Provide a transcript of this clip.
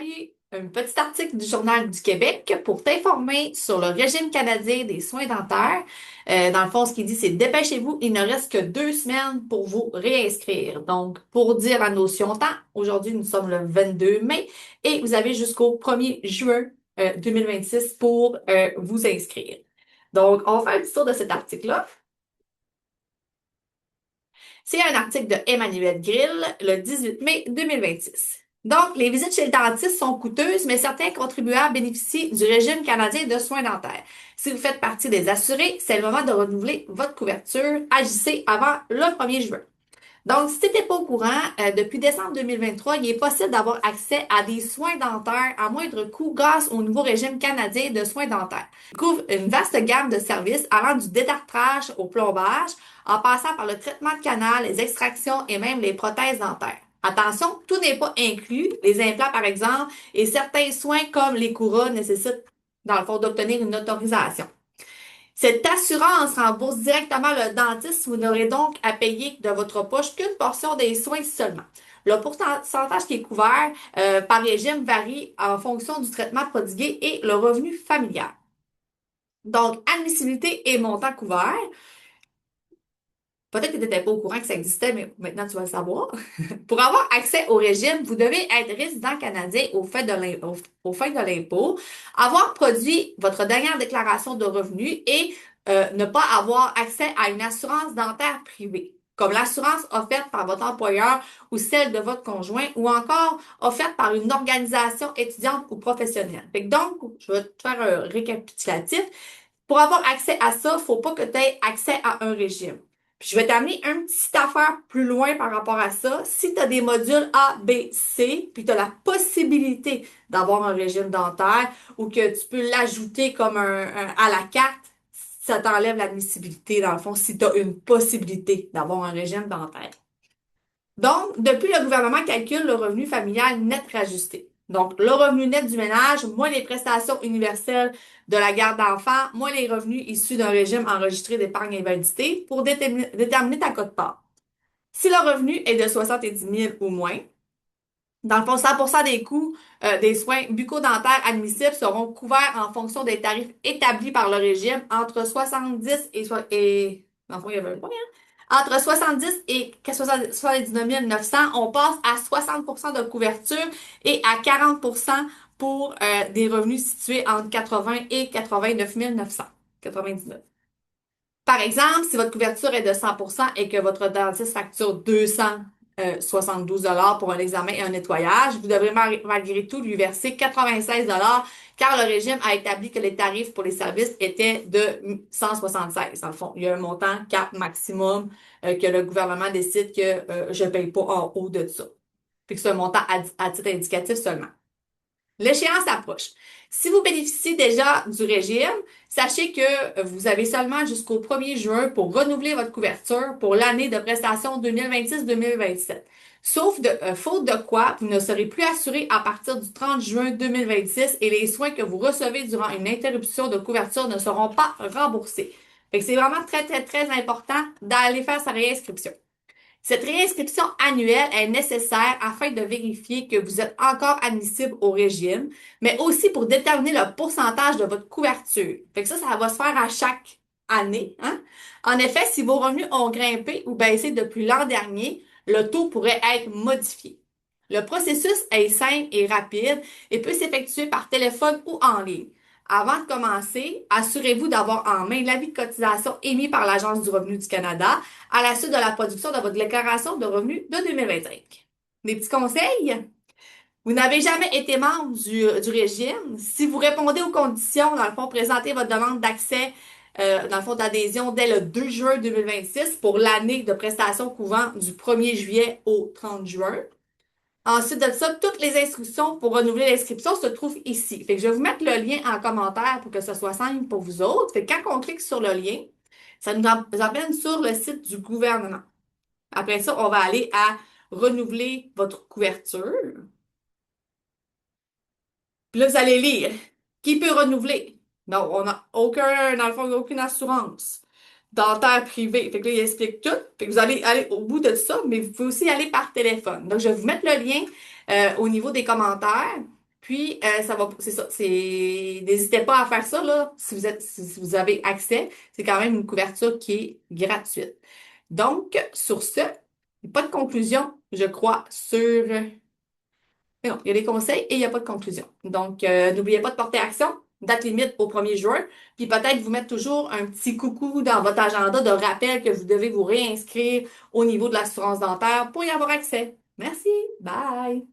lu un petit article du Journal du Québec pour t'informer sur le régime canadien des soins dentaires. Dans le fond, ce qu'il dit, c'est dépêchez-vous, il ne reste que 2 semaines pour vous réinscrire. Donc, pour dire la notion temps, aujourd'hui, nous sommes le 22 mai et vous avez jusqu'au 1er juin 2026 pour vous inscrire. Donc, on va faire un petit tour de cet article-là. C'est un article de Emmanuel Grill, le 18 mai 2026. Donc, les visites chez le dentiste sont coûteuses, mais certains contribuables bénéficient du régime canadien de soins dentaires. Si vous faites partie des assurés, c'est le moment de renouveler votre couverture. Agissez avant le 1er juin. Donc, si tu n'étais pas au courant, depuis décembre 2023, il est possible d'avoir accès à des soins dentaires à moindre coût grâce au nouveau régime canadien de soins dentaires. Il couvre une vaste gamme de services allant du détartrage au plombage, en passant par le traitement de canal, les extractions et même les prothèses dentaires. Attention, tout n'est pas inclus. Les implants, par exemple, et certains soins comme les couronnes nécessitent, dans le fond, d'obtenir une autorisation. Cette assurance rembourse directement le dentiste. Vous n'aurez donc à payer de votre poche qu'une portion des soins seulement. Le pourcentage qui est couvert par régime varie en fonction du traitement prodigué et le revenu familial. Donc, admissibilité et montant couvert. Peut-être que tu n'étais pas au courant que ça existait, mais maintenant tu vas le savoir. Pour avoir accès au régime, vous devez être résident canadien au fin de l'impôt, avoir produit votre dernière déclaration de revenus et ne pas avoir accès à une assurance dentaire privée, comme l'assurance offerte par votre employeur ou celle de votre conjoint, ou encore offerte par une organisation étudiante ou professionnelle. Fait que donc, je vais te faire un récapitulatif. Pour avoir accès à ça, faut pas que tu aies accès à un régime. Puis je vais t'amener une petite affaire plus loin par rapport à ça. Si tu as des modules A, B, C, puis tu as la possibilité d'avoir un régime dentaire ou que tu peux l'ajouter comme à la carte, ça t'enlève l'admissibilité dans le fond si tu as une possibilité d'avoir un régime dentaire. Donc, depuis, le gouvernement calcule le revenu familial net rajusté. Donc, le revenu net du ménage, moins les prestations universelles de la garde d'enfants, moins les revenus issus d'un régime enregistré d'épargne invalidité pour déterminer ta quote-part. Si le revenu est de 70 000 ou moins, dans le fond, 100% des coûts des soins bucco-dentaires admissibles seront couverts en fonction des tarifs établis par le régime entre 70 dans le fond, il y avait un point, hein? Entre 70 et 79 900, on passe à 60% de couverture et à 40% pour des revenus situés entre 80 et 89 900. 99. Par exemple, si votre couverture est de 100% et que votre dentiste facture 272 pour un examen et un nettoyage, vous devrez malgré tout lui verser 96 car le régime a établi que les tarifs pour les services étaient de 176. Dans le fond, il y a un montant cap maximum que le gouvernement décide que je ne paye pas en haut de ça. Puis que c'est un montant à titre indicatif seulement. L'échéance approche. Si vous bénéficiez déjà du régime, sachez que vous avez seulement jusqu'au 1er juin pour renouveler votre couverture pour l'année de prestation 2026-2027. Faute de quoi, vous ne serez plus assuré à partir du 30 juin 2026 et les soins que vous recevez durant une interruption de couverture ne seront pas remboursés. Fait que c'est vraiment très, très, très important d'aller faire sa réinscription. Cette réinscription annuelle est nécessaire afin de vérifier que vous êtes encore admissible au régime, mais aussi pour déterminer le pourcentage de votre couverture. Fait que ça va se faire à chaque année, hein? En effet, si vos revenus ont grimpé ou baissé depuis l'an dernier, le taux pourrait être modifié. Le processus est simple et rapide et peut s'effectuer par téléphone ou en ligne. Avant de commencer, assurez-vous d'avoir en main l'avis de cotisation émis par l'Agence du revenu du Canada à la suite de la production de votre déclaration de revenus de 2025. Des petits conseils? Vous n'avez jamais été membre du régime. Si vous répondez aux conditions, dans le fond, présentez votre demande d'accès, dans le fond, d'adhésion dès le 2 juin 2026 pour l'année de prestation couvrant du 1er juillet au 30 juin. Ensuite de ça, toutes les instructions pour renouveler l'inscription se trouvent ici. Fait que je vais vous mettre le lien en commentaire pour que ce soit simple pour vous autres. Fait que quand on clique sur le lien, ça nous emmène sur le site du gouvernement. Après ça, on va aller à renouveler votre couverture. Puis là, vous allez lire. Qui peut renouveler? Non, on n'a aucun, dans le fond, aucune assurance dentaire privée. Fait que là, il explique tout. Fait que vous allez aller au bout de ça, mais vous pouvez aussi aller par téléphone. Donc, je vais vous mettre le lien au niveau des commentaires. Puis, c'est ça, n'hésitez pas à faire ça, là, si vous avez accès. C'est quand même une couverture qui est gratuite. Donc, sur ce, pas de conclusion, je crois, mais non, il y a des conseils et il n'y a pas de conclusion. Donc, n'oubliez pas de porter action. Date limite au 1er juin. Puis peut-être vous mettre toujours un petit coucou dans votre agenda de rappel que vous devez vous réinscrire au niveau de l'assurance dentaire pour y avoir accès. Merci. Bye.